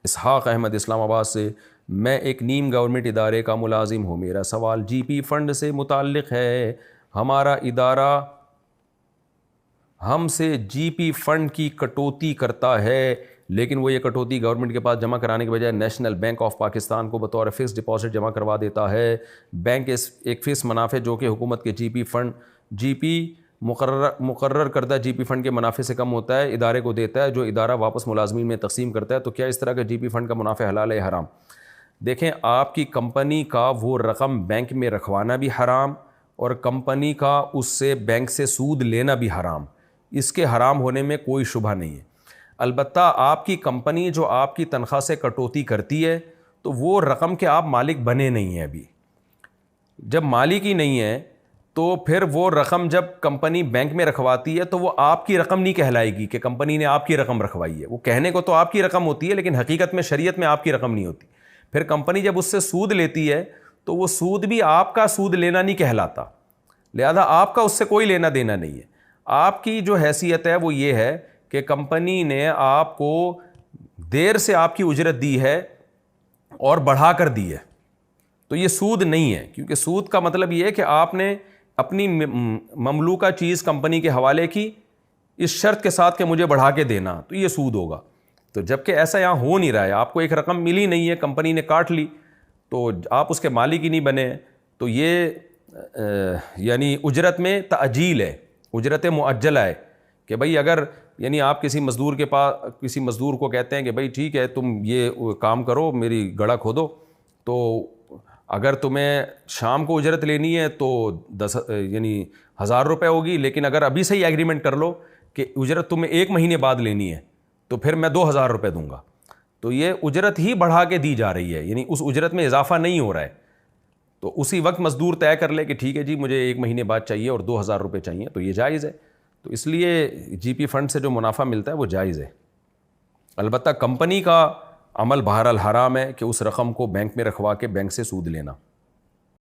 اسحاق احمد اسلام آباد سے، میں ایک نیم گورنمنٹ ادارے کا ملازم ہوں، میرا سوال جی پی فنڈ سے متعلق ہے۔ ہمارا ادارہ ہم سے جی پی فنڈ کی کٹوتی کرتا ہے، لیکن وہ یہ کٹوتی گورنمنٹ کے پاس جمع کرانے کے بجائے نیشنل بینک آف پاکستان کو بطور فکس ڈپازٹ جمع کروا دیتا ہے۔ بینک ایک فکس منافع جو کہ حکومت کے جی پی مقرر کردہ جی پی فنڈ کے منافع سے کم ہوتا ہے، ادارے کو دیتا ہے، جو ادارہ واپس ملازمین میں تقسیم کرتا ہے۔ تو کیا اس طرح کا جی پی فنڈ کا منافع حلال ہے حرام؟ دیکھیں، آپ کی کمپنی کا وہ رقم بینک میں رکھوانا بھی حرام، اور کمپنی کا اس سے بینک سے سود لینا بھی حرام۔ اس کے حرام ہونے میں کوئی شبہ نہیں ہے۔ البتہ آپ کی کمپنی جو آپ کی تنخواہ سے کٹوتی کرتی ہے، تو وہ رقم کے آپ مالک بنے نہیں ہیں ابھی۔ جب مالک ہی نہیں ہے تو پھر وہ رقم جب کمپنی بینک میں رکھواتی ہے تو وہ آپ کی رقم نہیں کہلائے گی کہ کمپنی نے آپ کی رقم رکھوائی ہے۔ وہ کہنے کو تو آپ کی رقم ہوتی ہے، لیکن حقیقت میں شریعت میں آپ کی رقم نہیں ہوتی۔ پھر کمپنی جب اس سے سود لیتی ہے تو وہ سود بھی آپ کا سود لینا نہیں کہلاتا، لہذا آپ کا اس سے کوئی لینا دینا نہیں ہے۔ آپ کی جو حیثیت ہے وہ یہ ہے کہ کمپنی نے آپ کو دیر سے آپ کی اجرت دی ہے اور بڑھا کر دی ہے، تو یہ سود نہیں ہے، کیونکہ سود کا مطلب یہ ہے کہ آپ نے اپنی مملوکہ چیز کمپنی کے حوالے کی اس شرط کے ساتھ کہ مجھے بڑھا کے دینا، تو یہ سود ہوگا۔ تو جب کہ ایسا یہاں ہو نہیں رہا ہے، آپ کو ایک رقم ملی نہیں ہے، کمپنی نے کاٹ لی، تو آپ اس کے مالک ہی نہیں بنے، تو یہ یعنی اجرت میں تعجیل ہے، اجرت معجلہ ہے کہ بھئی اگر یعنی آپ کسی مزدور کے پاس کسی مزدور کو کہتے ہیں کہ بھئی ٹھیک ہے تم یہ کام کرو، میری گڑھا کھودو، تو اگر تمہیں شام کو اجرت لینی ہے تو 1000 روپے ہوگی، لیکن اگر ابھی سے ہی ایگریمنٹ کر لو کہ اجرت تمہیں 1 مہینے بعد لینی ہے تو پھر میں 2000 روپے دوں گا، تو یہ اجرت ہی بڑھا کے دی جا رہی ہے، یعنی اس اجرت میں اضافہ نہیں ہو رہا ہے۔ تو اسی وقت مزدور طے کر لے کہ ٹھیک ہے جی مجھے 1 مہینے بعد چاہیے اور 2000 روپے چاہیے، تو یہ جائز ہے۔ تو اس لیے جی پی فنڈ سے جو منافع ملتا ہے وہ جائز ہے۔ البتہ کمپنی کا عمل بہرحال حرام ہے کہ اس رقم کو بینک میں رکھوا کے بینک سے سود لینا۔